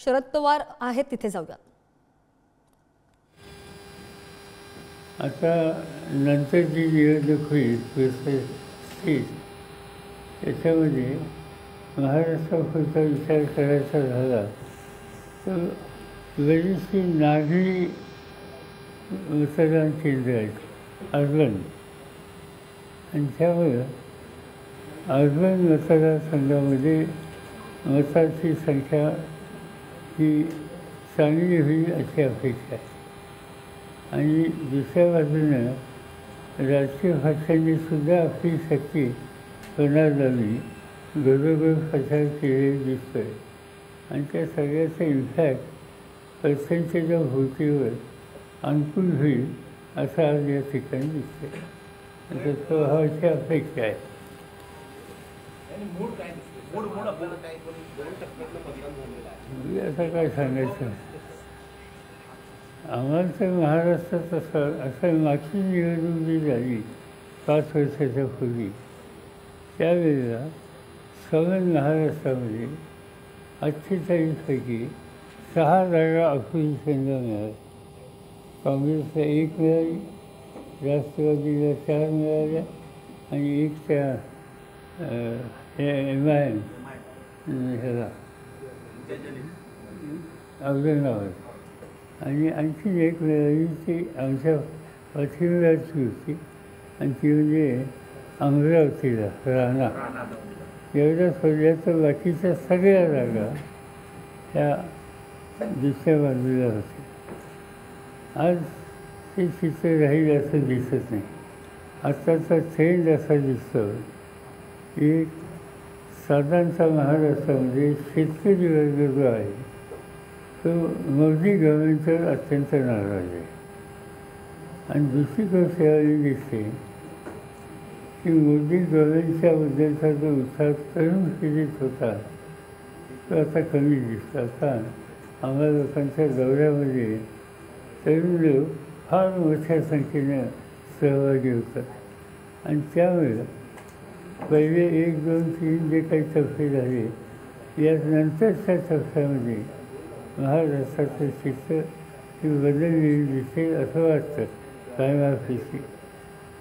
शरद पवार आहेत तिथे जाऊया. आता नंतर जी निवडणूक होईल त्याच्यामध्ये महाराष्ट्रापुरता विचार करायचा झाला तर बरीचशी नागरी मतदान केंद्र आहेत अर्बन, आणि त्यामुळं अर्बन मतदारसंघामध्ये मताची संख्या ही चांगली होईल अशी अपेक्षा आहे. आणि दुसऱ्या बाजूनं राजकीय पक्षांनी सुद्धा आपली शक्ती पणाला घरोघर प्रचार केलेला दिसतो आहे, आणि त्या सगळ्याचा इम्पॅक्ट पर्सेंटेज ऑफ व्होटिंगवर अनुकूल होईल असं आज या ठिकाणी दिसतंय. आता स्वभावाची अपेक्षा आहे. आता काय सांगायचं, आम्हाला तर महाराष्ट्रात असं मागची निवडणूक जी झाली 5 वर्षाच्या पूर्वी, त्यावेळेला सगळ्या महाराष्ट्रामध्ये 48पैकी 6 जागा अपोजिशनला मिळाल्या. काँग्रेसला 1 मिळाली, राष्ट्रवादीला 4 मिळाल्या आणि 1 त्या MIM ह्याला औरंगाबाद, आणि आणखीन 1 मिळाली ती आमच्या पाठिंब्याची होती, आणि ती म्हणजे अमरावतीला राणा. एवढ्या सोडल्या तर बाकीच्या सगळ्या जागा ह्या दुसऱ्या बाजूला होत्या. आज ते चित्र राहील असं दिसत नाही. आत्ताचा ट्रेंड असा दिसतो की साधारणतः महाराष्ट्रामध्ये शेतकरी वर्ग जो आहे तो मोदी गव्हर्नमेंटवर अत्यंत नाराज आहे. आणि दुसरी गोष्ट यावेळी दिसते की मोदी गव्हर्नमेंटच्याबद्दलचा जो उत्साह तरुण पिढीत होता तो आता कमी दिसतो. आता आम्हा लोकांच्या दौऱ्यामध्ये तरुण लोक फार मोठ्या संख्येनं सहभागी होतात, आणि त्यामुळे पहिले 1, 2, 3 जे काही टप्पे झाले यानंतरच्या टप्प्यामध्ये महाराष्ट्राचं चित्र ही बदललेली दिसेल असं वाटतं कायमाफीशी.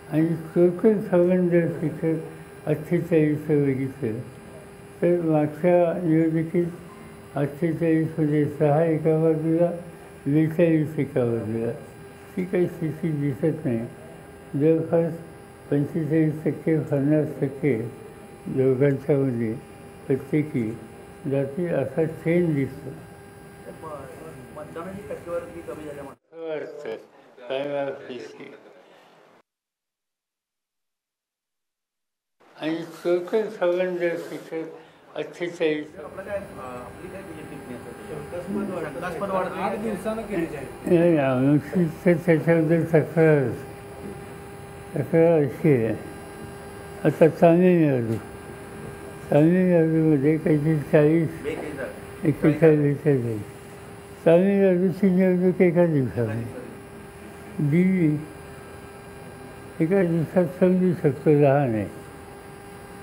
आणि टोटल संबंध शिखर 48 बघितलं तर मागच्या निवडणुकीत 48मध्ये 6 एका बाजूला, 42 एका बाजूला. ती काही स्थिती दिसत नाही. जवळपास 45% 50% दोघांच्यामध्ये प्रत्येकी जाती असा ट्रेंड दिसतो. आणि टोटल संबंध शिखर 48. त्याच्याबद्दल तक्रार अशी आहे. आता तामिळनाडूमध्ये काहीतरी 40-41 तामिळनाडूची निवडणूक एका दिवसामध्ये. दिल्ली एका दिवसात समजू शकतो, लहान आहे.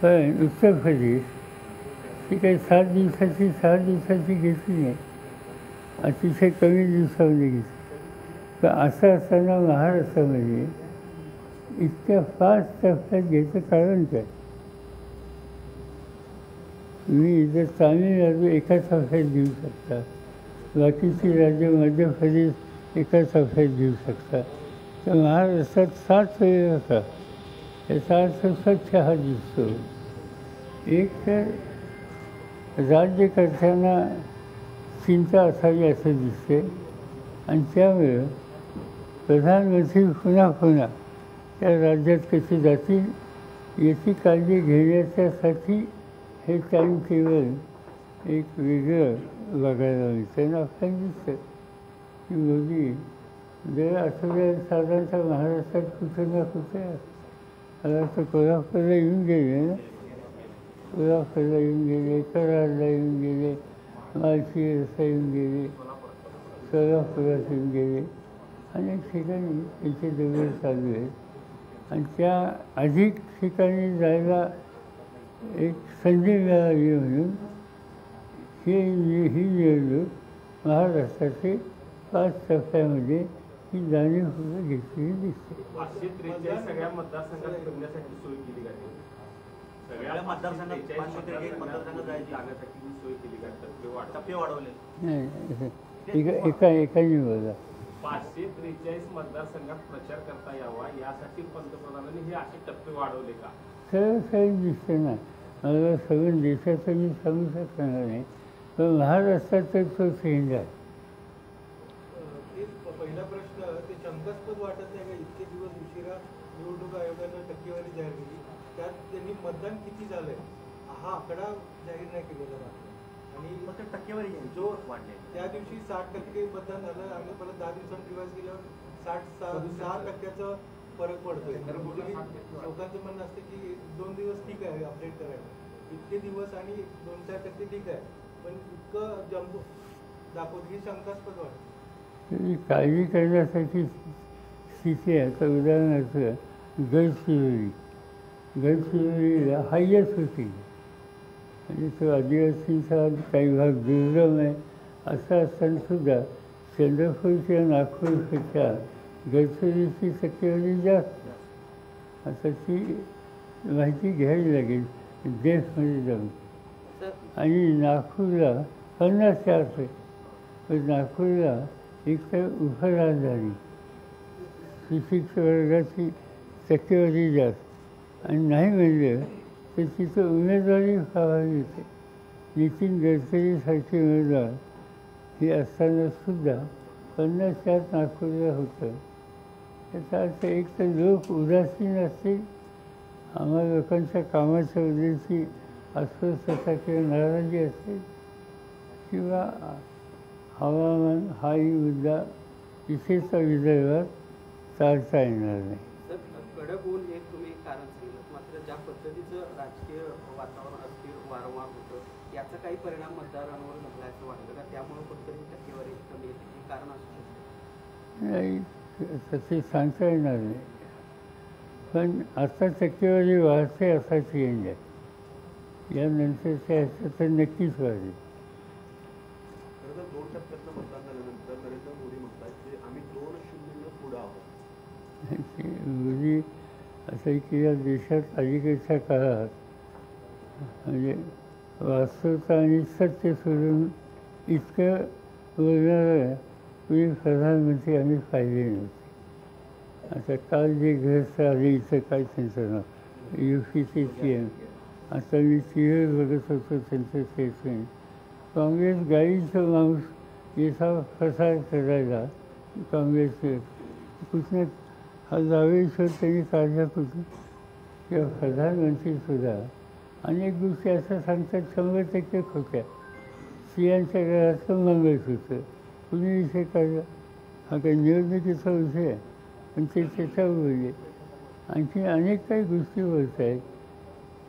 पण उत्तर प्रदेश ही काही 6 दिवसाची घेतली नाही, अतिशय कमी दिवसामध्ये घेतली. तर असं असताना महाराष्ट्रामध्ये इतक्या 5 टप्प्यात घ्यायचं कारण काय? तुम्ही जर तामिळनाडू एका टप्प्यात घेऊ शकता, बाकीची राज्य मध्य प्रदेश एका टप्प्यात घेऊ शकता, तर महाराष्ट्रात 7 वेळेला का? याचा अर्थ स्वच्छ हा दिसतो. एक तर राज्यकर्त्यांना चिंता असावी असं दिसते, आणि त्यामुळं प्रधानमंत्री पुन्हा त्या राज्यात कसे जातील याची काळजी घेण्याच्यासाठी हे टाईम टेबल एक वेगळं बघायला मिळतं. आपल्याला दिसतं की मोदी दर आठवड्यात साधारणतः महाराष्ट्रात कुठं ना कुठे आता तर कोल्हापूरला येऊन गेले ना, कोल्हापूरला येऊन गेले, कराडला येऊन गेले, माळशिरसला येऊन गेले, सोलापुरात येऊन गेले. अनेक ठिकाणी त्यांचे दौरे चालू आहेत, आणि त्या अधिक ठिकाणी जायला एक संधी मिळाली म्हणून ही निवडणूक महाराष्ट्राचे 5 टप्प्यामध्ये ही जाणीव घेतलेली दिसते. 543 सगळ्या मतदारसंघात फिरण्यासाठी सोय केली का? सगळ्या मतदारसंघात जाण्यासाठी सोय केली का? टप्पे वाढवले नाही, एकाने बोला. 543 मतदारसंघात प्रचार करता यावा यासाठी पंतप्रधानांनी हे असे टप्पे वाढवले का? सरळ दिसते ना. मला सगळं देशाचं मी सांगू शकणार नाही, पण महाराष्ट्रात तर तो चेंज आहे. पहिला प्रश्न, ते शंकास्पद वाटत नाही का इतके दिवस उशिरा निवडणूक आयोगानं टक्केवारी जाहीर केली, त्यात त्यांनी मतदान किती झालंय हा आकडा जाहीर नाही केलेला आहे. आणि टक्केवारी जो वाढले त्या दिवशी 60% मतदान झालं आणि परत 10 दिवसांनी रिवाईज केल्यावर 6% फरक पडतोय. लोकांचं म्हणणं असतं की 2 दिवस ठीक आहे अपडेट करायला, इतके दिवस आणि 2-4% ठीक आहे, पण इतकं जम्बो दाखवत ही शंकास्पद वाटतं. काळजी करण्यासाठी स्थिती आहे. तर उदाहरणार्थ गडचिरोलीला हायस्ट होती, म्हणजे तो आदिवासींचा काही भाग दुर्गम आहे असं असतानासुद्धा चंद्रपूरच्या नागपूरपेक्षा गडचिरोलीची टक्केवारी जास्त. आता ती माहिती घ्यावी लागेल डेफमध्ये जाऊन. आणि नागपूरला 50-4 पण नागपूरला एक तर उपराजधानी, सुशिक्षित वर्गाची टक्केवारी जास्त, आणि नाही म्हणलं तर तिथं उमेदवारी व्हावी होते. नितीन गडकरीसारखे उमेदवार हे असतानासुद्धा 50-4 नागपूरला होतं. त्याचा अर्थ एक तर लोक उदासीन असतील, आम्हा लोकांच्या कामाच्या बद्दलची अस्वस्थता किंवा नाराजी असेल, किंवा हवामान हाही मुद्दा विशेषतः विदर्भात टाळता येणार नाही. कडक ऊन हे तुम्ही कारण सांगितलं, मात्र ज्या पद्धतीचं राजकीय वातावरण अस्थिर वारंवार होतं याचा काही परिणाम मतदारांवर झाला असं वाटतं का? त्यामुळे फक्त ही टक्केवारी कमी येते हे कारण असू शकतं? नाही, तसे सांगता येणार नाही. पण आता टक्केवारी वाढते असा चेंज आहे. यानंतरच्या ह्याच्यात तर नक्कीच वाढेल. 2 टप्प्यातलं मतदान झाल्यानंतर नरेंद्र मोदी म्हणतात की आम्ही 2-0 पुढे आहोत. मोदी असं की या देशात अलीकडच्या काळात म्हणजे वास्तवता आणि सत्य सोडून इतकं बोलणारं कुणी प्रधानमंत्री आम्ही पाहिले नव्हते. आता काल जे ग्रस्त आले इथं काय त्यांचं नाव UPचे CM, आता मी TV बघत होतो त्यांचं स्टेटमेंट. काँग्रेस गाईचं मांस याचा प्रसार करायला काँग्रेसचे कुठनं हा दावेश्वर त्यांनी काढला कुठून, किंवा प्रधानमंत्रीसुद्धा अनेक गोष्टी असं सांगतात 100% खोट्या. स्त्रियांच्या घराचं मंगळसूत्र कुणी विषय काढला, हा काही निवडणुकीचा विषय आहे, पण ते त्याच्यावर बोलले. आणखी अनेक काही गोष्टी बोलत आहेत.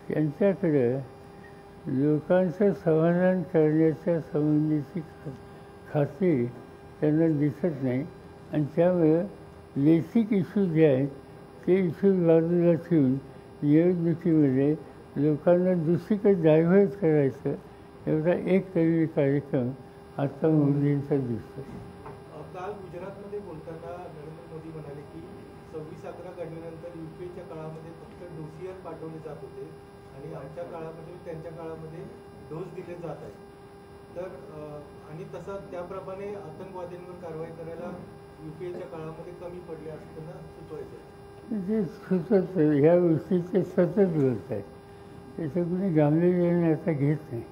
त्यांच्याकडं लोकांचं समाधान करण्याच्या संबंधीची खात्री त्यांना दिसत नाही, आणि त्यामुळं बेसिक इश्यू जे आहेत ते इश्यू बाजूला ठेवून निवडणुकीमध्ये लोकांना दुसरीकडे डायव्हर्ट करायचं एवढा एक तरी कार्यक्रम आता मोदींचा दिसतो. काल गुजरातमध्ये बोलताना नरेंद्र मोदी म्हणाले की 26/11 घडल्यानंतर UPAच्या काळामध्ये फक्त डोसियर पाठवले जात होते आणि आमच्या काळामध्ये त्यांच्या काळामध्ये डोस दिले जात आहेत. तर आणि तसं त्याप्रमाणे आतंकवाद्यांवर कारवाई करायला UPAच्या काळामध्ये कमी पडले असं त्यांना सुचवायचं. ते सुचत ह्या गोष्टी ते सतत बोलत आहेत, त्याचं कुणी गांभीर्याने आता घेत नाही.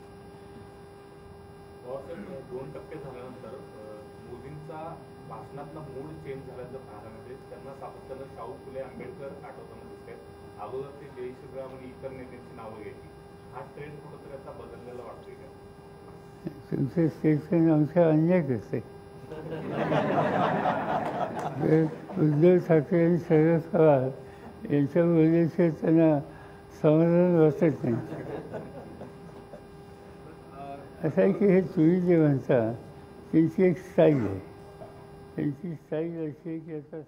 2 टप्पे झाल्यानंतर मोदींचा भाषणातला मूड चेंज झाल्याचं पाहायला मिळते. त्यांना सातत्यानं शाहू फुले आंबेडकर आठवताना दिसत आहेत. अगोदर ते जय श्रीराम आणि इतर नेत्यांची नावं घ्यायची. हा ट्रेंड कुठंतरी आता बदललेला वाटतोय का? तुमचे स्टेटमेंट आमच्या अन्यायच आहे. उद्धव ठाकरे आणि शरद पवार यांच्या बोलण्याशिवाय त्यांना समाधान वाटत नाही. असं आहे की हे तुम्ही जे म्हणता त्यांची एक स्टाईल आहे. त्यांची स्टाईल अशी आहे की आता